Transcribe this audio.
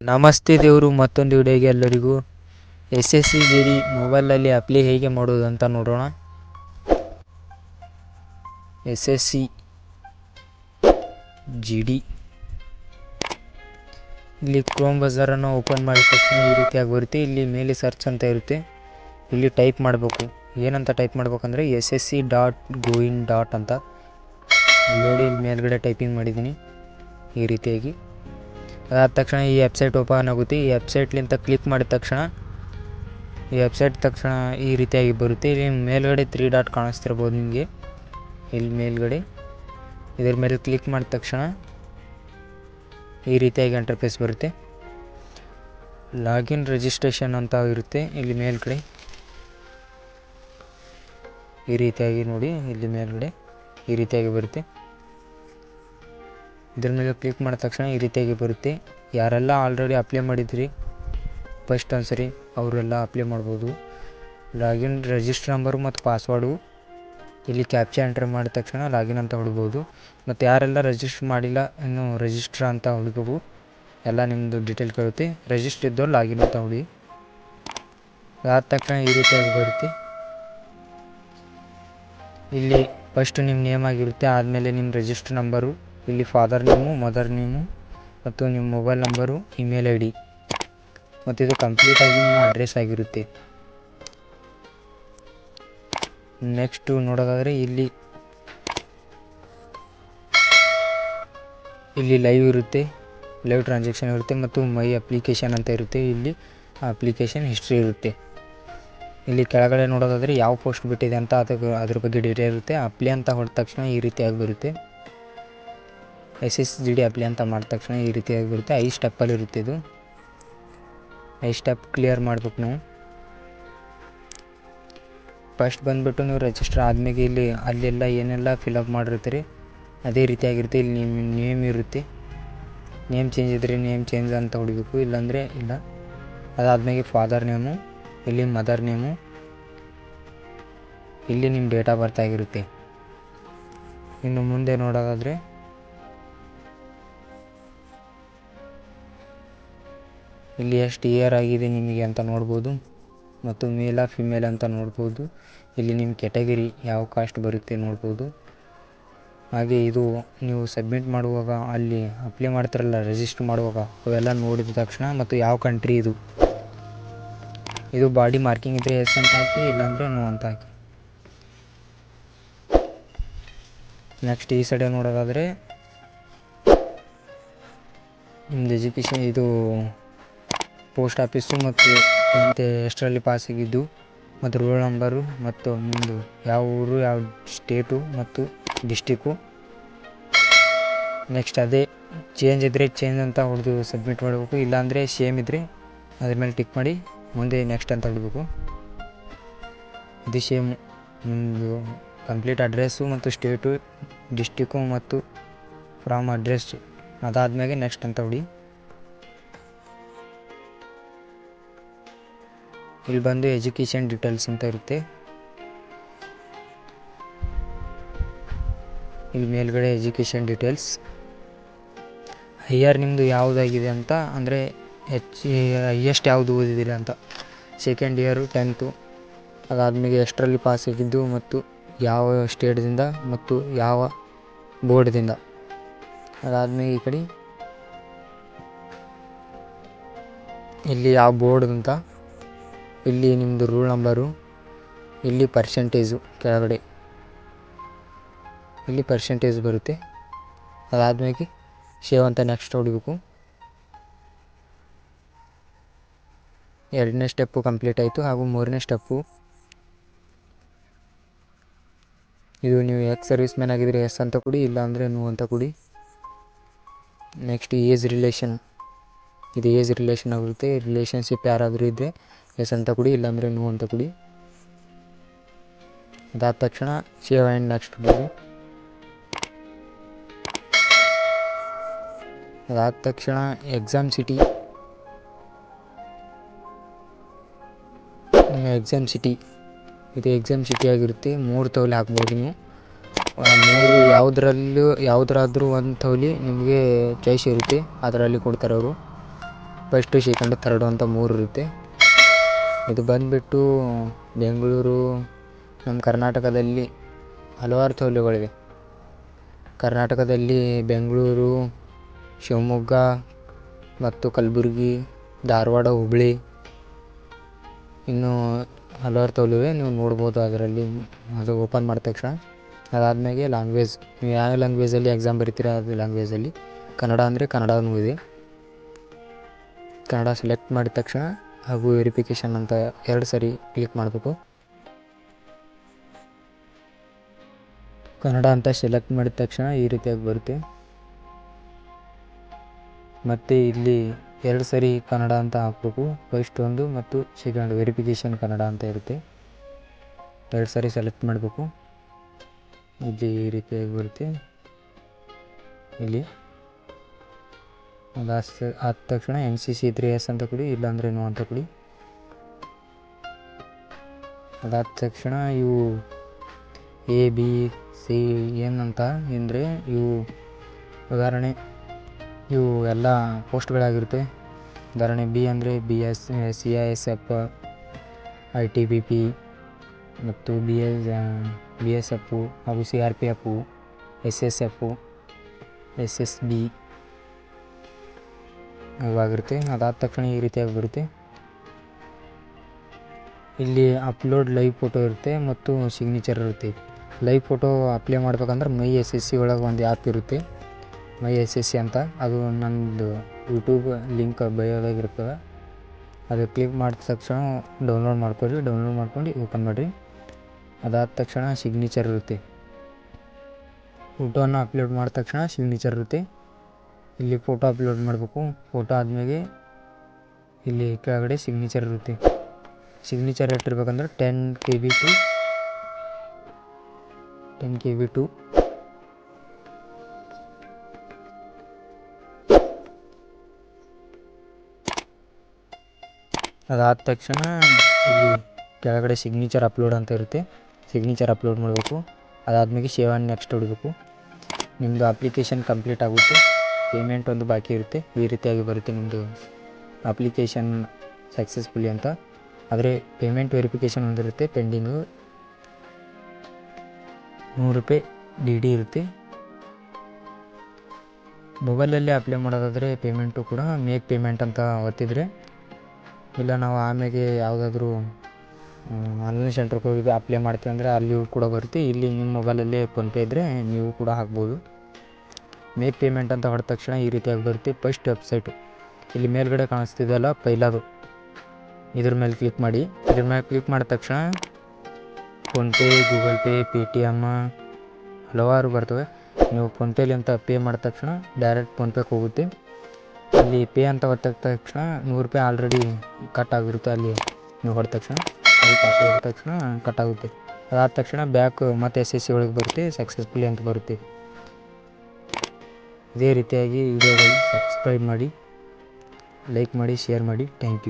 ನಮಸ್ತೆ ದೇವರು ಮತ್ತೊಂದು ವಿಡಿಯೋಗೆ ಎಲ್ಲರಿಗೂ SSC GD ಮೊಬೈಲಲ್ಲಿ ಅಪ್ಲೈ ಹೇಗೆ ಮಾಡೋದು ಅಂತ ನೋಡೋಣ. SSC GD ಇಲ್ಲಿ ಕ್ರೋಮ್ ಬ್ರೌಸರನ್ನು ಓಪನ್ ಮಾಡಿದ ತಕ್ಷಣ ಈ ರೀತಿಯಾಗಿ ಬರುತ್ತೆ. ಇಲ್ಲಿ ಮೇಲೆ ಸರ್ಚ್ ಅಂತ ಇರುತ್ತೆ. ಇಲ್ಲಿ ಟೈಪ್ ಮಾಡಬೇಕು. ಏನಂತ ಟೈಪ್ ಮಾಡ್ಬೇಕಂದ್ರೆ ssc.goin. ಅಂತ ನೋಡಿ. ಮೇಲ್ಗಡೆ ಟೈಪಿಂಗ್ ಮಾಡಿದ್ದೀನಿ ಈ ರೀತಿಯಾಗಿ. ಅದಾದ ತಕ್ಷಣ ಈ ವೆಬ್ಸೈಟ್ ಓಪನ್ ಆಗುತ್ತೆ. ಈ ವೆಬ್ಸೈಟ್ಲಿಂದ ಕ್ಲಿಕ್ ಮಾಡಿದ ತಕ್ಷಣ ಈ ರೀತಿಯಾಗಿ ಬರುತ್ತೆ. ಇಲ್ಲಿ ಮೇಲ್ಗಡೆ 3 ಡಾಟ್ ಕಾಣಿಸ್ತಿರ್ಬೋದು ನಿಮಗೆ. ಇಲ್ಲಿ ಮೇಲ್ಗಡೆ ಇದರ ಮೇಲೆ ಕ್ಲಿಕ್ ಮಾಡಿದ ತಕ್ಷಣ ಈ ರೀತಿಯಾಗಿ ಇಂಟರ್ಫೇಸ್ ಬರುತ್ತೆ. ಲಾಗಿನ್ ರಿಜಿಸ್ಟ್ರೇಷನ್ ಅಂತ ಇರುತ್ತೆ. ಇಲ್ಲಿ ಮೇಲ್ಗಡೆ ಈ ರೀತಿಯಾಗಿ ನೋಡಿ. ಇಲ್ಲಿ ಮೇಲ್ಗಡೆ ಈ ರೀತಿಯಾಗಿ ಬರುತ್ತೆ. ಇದರ ಮೇಲೆ ಕ್ಲಿಕ್ ಮಾಡಿದ ತಕ್ಷಣ ಈ ರೀತಿಯಾಗಿ ಬರುತ್ತೆ. ಯಾರೆಲ್ಲ ಆಲ್ರೆಡಿ ಅಪ್ಲೈ ಮಾಡಿದ್ರಿ ಫಸ್ಟ್ ಒಂದ್ಸರಿ ಅವರೆಲ್ಲ ಅಪ್ಲೈ ಮಾಡ್ಬೋದು. ಲಾಗಿನ್ ರಿಜಿಸ್ಟರ್ ನಂಬರು ಮತ್ತು ಪಾಸ್ವರ್ಡು ಇಲ್ಲಿ ಕ್ಯಾಪ್ಚಾ ಎಂಟ್ರ್ ಮಾಡಿದ ತಕ್ಷಣ ಲಾಗಿನ್ ಅಂತ ಹೊಡ್ಬೋದು. ಮತ್ತು ಯಾರೆಲ್ಲ ರಿಜಿಸ್ಟರ್ ಮಾಡಿಲ್ಲ ಇನ್ನು ರಿಜಿಸ್ಟರ್ ಅಂತ ಹುಡುಗವು ಎಲ್ಲ ನಿಮ್ಮದು ಡೀಟೇಲ್ ಕೇಳುತ್ತೆ. ರಿಜಿಸ್ಟರ್ ಇದ್ದವ್ರು ಲಾಗಿನ್ ಅಂತ ಹೊಡಿ. ಅದಾದ ತಕ್ಷಣ ಈ ರೀತಿಯಾಗಿ ಬರುತ್ತೆ. ಇಲ್ಲಿ ಫಸ್ಟ್ ನಿಮ್ಮ ನೇಮ್ ಆಗಿರುತ್ತೆ. ಆದಮೇಲೆ ನಿಮ್ಮ ರಿಜಿಸ್ಟರ್ ನಂಬರು, ಇಲ್ಲಿ ಫಾದರ್ ನೇಮು, ಮದರ್ ನೇಮು ಮತ್ತು ನಿಮ್ಮ ಮೊಬೈಲ್ ನಂಬರು, ಇಮೇಲ್ ID ಮತ್ತು ಇದು ಕಂಪ್ಲೀಟಾಗಿ ನಿಮ್ಮ ಅಡ್ರೆಸ್ ಆಗಿರುತ್ತೆ. ನೆಕ್ಸ್ಟು ನೋಡೋದಾದರೆ ಇಲ್ಲಿ ಲೈವ್ ಇರುತ್ತೆ, ಲೈವ್ ಟ್ರಾನ್ಸಾಕ್ಷನ್ ಇರುತ್ತೆ ಮತ್ತು ಮೈ ಅಪ್ಲಿಕೇಶನ್ ಅಂತ ಇರುತ್ತೆ. ಇಲ್ಲಿ ಅಪ್ಲಿಕೇಶನ್ ಹಿಸ್ಟ್ರಿ ಇರುತ್ತೆ. ಇಲ್ಲಿ ಕೆಳಗಡೆ ನೋಡೋದಾದರೆ ಯಾವ ಪೋಸ್ಟ್ ಬಿಟ್ಟಿದೆ ಅಂತ ಅದ್ರ ಬಗ್ಗೆ ಡೀಟೇಲ್ ಇರುತ್ತೆ. ಅಪ್ಲೈ ಅಂತ ಹೊಡೆದ ತಕ್ಷಣ ಈ ರೀತಿಯಾಗಿ ಬರುತ್ತೆ. SSC GD ಅಪ್ಲೈ ಅಂತ ಮಾಡಿದ ತಕ್ಷಣ ಈ ರೀತಿಯಾಗಿ ಬರುತ್ತೆ. 5 ಸ್ಟೆಪ್ಪಲ್ಲಿ ಇರುತ್ತೆ. ಇದು 5 ಸ್ಟೆಪ್ ಕ್ಲಿಯರ್ ಮಾಡ್ಬೇಕು ನಾವು. ಫಸ್ಟ್ ಬಂದುಬಿಟ್ಟು ನೀವು ರಿಜಿಸ್ಟರ್ ಆದಮೇಲೆ ಇಲ್ಲಿ ಅಲ್ಲೆಲ್ಲ ಏನೆಲ್ಲ ಫಿಲಪ್ ಮಾಡಿರ್ತೀರಿ ಅದೇ ರೀತಿಯಾಗಿರುತ್ತೆ. ಇಲ್ಲಿ ನಿಮ್ಮ ನೇಮ್ ಇರುತ್ತೆ. ನೇಮ್ ಚೇಂಜ್ ಇದ್ದರೆ ನೇಮ್ ಚೇಂಜ್ ಅಂತ ಹೊಡಿಬೇಕು, ಇಲ್ಲಾಂದರೆ ಇಲ್ಲ. ಅದಾದಮೇಲೆ ಫಾದರ್ ನೇಮು, ಇಲ್ಲಿ ಮದರ್ ನೇಮು, ಇಲ್ಲಿ ನಿಮ್ಮ ಡೇಟ್ ಆಫ್ ಬರ್ತ್ ಆಗಿರುತ್ತೆ. ಇನ್ನು ಮುಂದೆ ನೋಡೋದಾದರೆ ಇಲ್ಲಿ ಎಷ್ಟು ಇಯರ್ ಆಗಿದೆ ನಿಮಗೆ ಅಂತ ನೋಡ್ಬೋದು ಮತ್ತು ಮೇಲಾ ಫಿಮೇಲ್ ಅಂತ ನೋಡ್ಬೋದು. ಇಲ್ಲಿ ನಿಮ್ಮ ಕ್ಯಾಟಗರಿ ಯಾವ ಕಾಸ್ಟ್ ಬರುತ್ತೆ ನೋಡ್ಬೋದು. ಹಾಗೆ ಇದು ನೀವು ಸಬ್ಮಿಟ್ ಮಾಡುವಾಗ ಅಲ್ಲಿ ಅಪ್ಲೈ ಮಾಡ್ತಾರಲ್ಲ ರಿಜಿಸ್ಟರ್ ಮಾಡುವಾಗ ಅವೆಲ್ಲ ನೋಡಿದ ತಕ್ಷಣ ಮತ್ತು ಯಾವ ಕಂಟ್ರಿ ಇದು ಬಾಡಿ ಮಾರ್ಕಿಂಗ್ ಇದ್ದರೆ ಎಸ್ ಅಂತ ಹಾಕಿ, ಇಲ್ಲಾಂದರೆ ನೋ ಅಂತ ಹಾಕಿ. ನೆಕ್ಸ್ಟ್ ಈ ಸೈಡ್ ನೋಡೋದಾದರೆ ನಿಮ್ಮದು ಎಜುಕೇಷನ್, ಇದು ಪೋಸ್ಟ್ ಆಫೀಸು ಮತ್ತು ಎಷ್ಟರಲ್ಲಿ ಪಾಸ್ ಆಗಿದ್ದು ಮತ್ತು ರೋಲ್ ನಂಬರು ಮತ್ತು ನಿಮ್ಮದು ಯಾವ ಊರು, ಯಾವ ಸ್ಟೇಟು ಮತ್ತು ಡಿಸ್ಟಿಕ್ಕು. ನೆಕ್ಸ್ಟ್ ಅದೇ ಚೇಂಜ್ ಇದ್ದರೆ ಚೇಂಜ್ ಅಂತ ಹೊಡೆದು ಸಬ್ಮಿಟ್ ಮಾಡಬೇಕು, ಇಲ್ಲಾಂದರೆ ಸೇಮ್ ಇದ್ದರೆ ಅದ್ರ ಮೇಲೆ ಟಿಕ್ ಮಾಡಿ ಮುಂದೆ ನೆಕ್ಸ್ಟ್ ಅಂತ ಹೊಡಬೇಕು. ಇದು ಸೇಮ್ ನಿಮ್ಮದು ಕಂಪ್ಲೀಟ್ ಅಡ್ರೆಸ್ಸು ಮತ್ತು ಸ್ಟೇಟು, ಡಿಸ್ಟಿಕ್ಕು ಮತ್ತು ಫ್ರಾಮ್ ಅಡ್ರೆಸ್ಸು. ಅದಾದಮೇಲೆ ನೆಕ್ಸ್ಟ್ ಅಂತ ಹೊಡಿ. ಇಲ್ಲಿ ಬಂದು ಎಜುಕೇಷನ್ ಡೀಟೇಲ್ಸ್ ಅಂತ ಇರುತ್ತೆ. ಇಲ್ಲಿ ಮೇಲ್ಗಡೆ ಎಜುಕೇಷನ್ ಡೀಟೇಲ್ಸ್, ಹೈಯರ್ ನಿಮ್ಮದು ಯಾವುದಾಗಿದೆ ಅಂತ, ಅಂದರೆ ಹೈಯೆಸ್ಟ್ ಯಾವುದು ಓದಿದ್ದೀರಾ ಅಂತ. Second year 10th. ಅದಾದಮೇಲೆ ಎಷ್ಟರಲ್ಲಿ ಪಾಸ್ ಆಗಿದ್ದು ಮತ್ತು ಯಾವ ಸ್ಟೇಟ್ದಿಂದ ಮತ್ತು ಯಾವ ಬೋರ್ಡ್ದಿಂದ. ಅದಾದಮೇಲೆ ಈ ಕಡೆ ಇಲ್ಲಿ ಯಾವ ಬೋರ್ಡ್ ಅಂತ, ಇಲ್ಲಿ ನಿಮ್ಮದು ರೂಲ್ ನಂಬರು, ಇಲ್ಲಿ ಪರ್ಸೆಂಟೇಜು ಕೆಳಗಡೆ ಇಲ್ಲಿ ಪರ್ಸೆಂಟೇಜ್ ಬರುತ್ತೆ. ಅದಾದಮೇಲೆ ಸೇವ್ ಅಂತ ನೆಕ್ಸ್ಟ್ ಹೊಡಿಬೇಕು. 2ನೇ ಸ್ಟೆಪ್ಪು ಕಂಪ್ಲೀಟ್ ಆಯಿತು. ಹಾಗೂ 3ನೇ ಸ್ಟೆಪ್ಪು, ಇದು ನೀವು ಸರ್ವಿಸ್ ಮ್ಯಾನ್ ಆಗಿದ್ರೆ ಎಸ್ ಅಂತ ಕೊಡಿ, ಇಲ್ಲಾಂದರೆ ನೋ ಅಂತ ಕೊಡಿ. ನೆಕ್ಸ್ಟ್ ಏಜ್ ರಿಲೇಷನ್, ಇದು ಏಜ್ ರಿಲೇಷನ್ ಆಗಿರುತ್ತೆ. ರಿಲೇಷನ್ಶಿಪ್ ಯಾರಾದರೂ ಇದ್ದರೆ ಎಸ್ ಅಂತ ಕೊಡಿ, ಇಲ್ಲಾಂದರೆ ನೋ ಅಂತ ಕೊಡಿ. ಅದಾದ ತಕ್ಷಣ ಸೇವ್ ಆ್ಯಂಡ್ ನೆಕ್ಸ್ಟ್ ಕೊಡಿ. ಅದಾದ ತಕ್ಷಣ ಎಕ್ಸಾಮ್ ಸಿಟಿ ಇದು ಎಕ್ಸಾಮ್ ಸಿಟಿ ಆಗಿರುತ್ತೆ. 3 ತವಲೆ ಹಾಕ್ಬೋದು ನೀವು. 3 ಯಾವುದರಾದ್ರೂ ಒಂದು ತವಲೆ ನಿಮಗೆ ಚಾಯ್ಸ್ ಇರುತ್ತೆ, ಅದರಲ್ಲಿ ಕೊಡ್ತಾರೆ ಅವರು. ಫಸ್ಟು ಸೆಕೆಂಡು ಥರ್ಡು ಅಂತ 3 ಇರುತ್ತೆ. ಇದು ಬಂದುಬಿಟ್ಟು ಬೆಂಗಳೂರು, ನಮ್ಮ ಕರ್ನಾಟಕದಲ್ಲಿ ಹಲವಾರು ಸೌಲಭ್ಯಗಳಿವೆ. ಕರ್ನಾಟಕದಲ್ಲಿ ಬೆಂಗಳೂರು, ಶಿವಮೊಗ್ಗ ಮತ್ತು ಕಲಬುರಗಿ, ಧಾರವಾಡ, ಹುಬ್ಬಳ್ಳಿ ಇನ್ನೂ ಹಲವಾರು ಸೌಲಭ್ಯ ನೀವು ನೋಡ್ಬೋದು. ಅದರಲ್ಲಿ ಅದು ಓಪನ್ ಮಾಡಿದ ತಕ್ಷಣ ಅದಾದಮೇಲೆ ಲ್ಯಾಂಗ್ವೇಜ್, ನೀವು ಯಾವ ಲ್ಯಾಂಗ್ವೇಜಲ್ಲಿ ಎಕ್ಸಾಮ್ ಬರೀತೀರ ಅದು ಲ್ಯಾಂಗ್ವೇಜಲ್ಲಿ ಕನ್ನಡ ಅಂದರೆ ಕನ್ನಡನೂ ಇದೆ. ಕನ್ನಡ ಸೆಲೆಕ್ಟ್ ಮಾಡಿದ ತಕ್ಷಣ ಹಾಗೂ ವೆರಿಫಿಕೇಷನ್ ಅಂತ 2 ಸರಿ ಕ್ಲಿಕ್ ಮಾಡಬೇಕು. ಕನ್ನಡ ಅಂತ ಸೆಲೆಕ್ಟ್ ಮಾಡಿದ ತಕ್ಷಣ ಈ ರೀತಿಯಾಗಿ ಬರುತ್ತೆ. ಮತ್ತು ಇಲ್ಲಿ 2 ಸರಿ ಕನ್ನಡ ಅಂತ ಹಾಕಬೇಕು. ಫಸ್ಟ್ ಒಂದು ಮತ್ತು ಸೆಕೆಂಡ್ ವೆರಿಫಿಕೇಷನ್ ಕನ್ನಡ ಅಂತ ಇರುತ್ತೆ. 2 ಸರಿ ಸೆಲೆಕ್ಟ್ ಮಾಡಬೇಕು. ಇಲ್ಲಿ ಈ ರೀತಿಯಾಗಿ ಬರುತ್ತೆ. ಇಲ್ಲಿ ಆದ ತಕ್ಷಣ NCC 3S ಅಂತ ಕೊಡಿ, ಇಲ್ಲಾಂದರೆ ನೋ ಅಂತ ಕೊಡಿ. ಅದಾದ ತಕ್ಷಣ ಇವು ABC ಏನಂತ ಅಂದರೆ ಇವು ಉದಾಹರಣೆ ಇವು ಎಲ್ಲ ಪೋಸ್ಟ್ಗಳಾಗಿರುತ್ತೆ. ಉದಾಹರಣೆ B ಅಂದರೆ BS CISF, ITBP ಮತ್ತು BSF ಹಾಗೂ CRPF, SSF, SSB ಇವಾಗಿರುತ್ತೆ. ಅದಾದ ತಕ್ಷಣ ಈ ರೀತಿಯಾಗಿ ಬರುತ್ತೆ. ಇಲ್ಲಿ ಅಪ್ಲೋಡ್ ಲೈವ್ ಫೋಟೋ ಇರುತ್ತೆ ಮತ್ತು ಸಿಗ್ನೇಚರ್ ಇರುತ್ತೆ. ಲೈವ್ ಫೋಟೋ ಅಪ್ಲೈ ಮಾಡ್ಬೇಕಂದ್ರೆ MySSC ಒಳಗೆ ಒಂದು ಆ್ಯಪ್ ಇರುತ್ತೆ, MySSC ಅಂತ. ಅದು ನನ್ನದು ಯೂಟ್ಯೂಬ್ ಲಿಂಕ್ ಬಯೋದಾಗಿರ್ತದೆ. ಅದು ಕ್ಲಿಕ್ ಮಾಡಿದ ತಕ್ಷಣ ಡೌನ್ಲೋಡ್ ಮಾಡ್ಕೊಂಡು ಓಪನ್ ಮಾಡಿರಿ. ಅದಾದ ತಕ್ಷಣ ಸಿಗ್ನೇಚರ್ ಇರುತ್ತೆ. ಫೋಟೋನ ಅಪ್ಲೋಡ್ ಮಾಡಿದ ತಕ್ಷಣ ಸಿಗ್ನೇಚರ್ ಇರುತ್ತೆ. ಇಲ್ಲಿ ಫೋಟೋ ಅಪ್ಲೋಡ್ ಮಾಡಬೇಕು. ಫೋಟೋ ಆದಮೇಲೆ ಇಲ್ಲಿ ಕೆಳಗಡೆ ಸಿಗ್ನೇಚರ್ ಇರುತ್ತೆ. ಸಿಗ್ನೇಚರ್ ಇಟ್ಟಿರ್ಬೇಕಂದ್ರೆ 10 KB ಟು ಅದಾದ ತಕ್ಷಣ ಇಲ್ಲಿ ಕೆಳಗಡೆ ಸಿಗ್ನೇಚರ್ ಅಪ್ಲೋಡ್ ಅಂತ ಇರುತ್ತೆ. ಸಿಗ್ನೇಚರ್ ಅಪ್ಲೋಡ್ ಮಾಡಬೇಕು. ಅದಾದಮೇಲೆ ಸೇವ್ ಆ್ಯಂಡ್ ನೆಕ್ಸ್ಟ್ ಹೊಡಿಬೇಕು. ನಿಮ್ಮದು ಅಪ್ಲಿಕೇಶನ್ ಕಂಪ್ಲೀಟ್ ಆಗುತ್ತೆ. ಪೇಮೆಂಟ್ ಒಂದು ಬಾಕಿ ಇರುತ್ತೆ. ಈ ರೀತಿಯಾಗಿ ಬರುತ್ತೆ ನಿಮ್ಮದು ಅಪ್ಲಿಕೇಶನ್ ಸಕ್ಸಸ್ಫುಲಿ ಅಂತ. ಆದರೆ ಪೇಮೆಂಟ್ ವೆರಿಫಿಕೇಷನ್ ಒಂದಿರುತ್ತೆ ಪೆಂಡಿಂಗು. ₹100 DD ಇರುತ್ತೆ. ಮೊಬೈಲಲ್ಲಿ ಅಪ್ಲೈ ಮಾಡೋದಾದರೆ ಪೇಮೆಂಟು ಕೂಡ ಮೇಕ್ ಪೇಮೆಂಟ್ ಅಂತ ಒತ್ತಿದರೆ, ಇಲ್ಲ ನಾವು ಆಮೇಲೆ ಯಾವುದಾದ್ರೂ ಆನ್ಲೈನ್ ಸೆಂಟ್ರಿಗೆ ಹೋಗಿ ಅಪ್ಲೈ ಮಾಡ್ತೀವಿ ಅಂದರೆ ಅಲ್ಲಿಯೂ ಕೂಡ ಬರುತ್ತೆ. ಇಲ್ಲಿ ನಿಮ್ಮ ಮೊಬೈಲಲ್ಲೇ ಫೋನ್ಪೇ ಇದ್ದರೆ ನೀವು ಕೂಡ ಹಾಕ್ಬೋದು. ಮೇಕ್ ಪೇಮೆಂಟ್ ಅಂತ ಹೊಡೆದ ತಕ್ಷಣ ಈ ರೀತಿಯಾಗಿ ಬರುತ್ತೆ. ಫಸ್ಟ್ ವೆಬ್ಸೈಟು ಇಲ್ಲಿ ಮೇಲ್ಗಡೆ ಕಾಣಿಸ್ತಿದೆಯಲ್ಲ ಪೈಲಾದು, ಇದ್ರ ಮೇಲೆ ಕ್ಲಿಕ್ ಮಾಡಿ. ಇದ್ರ ಮೇಲೆ ಕ್ಲಿಕ್ ಮಾಡಿದ ತಕ್ಷಣ ಫೋನ್ಪೇ, ಗೂಗಲ್ ಪೇ, Paytm ಹಲವಾರು ಬರ್ತವೆ. ನೀವು ಫೋನ್ಪೇಲಿ ಅಂತ ಪೇ ಮಾಡಿದ ತಕ್ಷಣ ಡೈರೆಕ್ಟ್ ಫೋನ್ಪೇಗೆ ಹೋಗುತ್ತೆ. ಅಲ್ಲಿ ಪೇ ಅಂತ ಹೊತ್ತ ತಕ್ಷಣ ₹100 ಆಲ್ರೆಡಿ ಕಟ್ ಆಗಿರುತ್ತೆ. ಅಲ್ಲಿ ನೀವು ಹೊಡೆದ ತಕ್ಷಣ ಕಟ್ ಆಗುತ್ತೆ. ಅದಾದ ತಕ್ಷಣ ಬ್ಯಾಕ್ ಮತ್ತು SSC ಒಳಗೆ ಬರುತ್ತೆ, ಸಕ್ಸಸ್ಫುಲಿ ಅಂತ ಬರುತ್ತೆ. ಇದೇ ರೀತಿಯಾಗಿ ವಿಡಿಯೋಗಳಿಗೆ ಸಬ್ಸ್ಕ್ರೈಬ್ ಮಾಡಿ, ಲೈಕ್ ಮಾಡಿ, ಶೇರ್ ಮಾಡಿ. Thank you.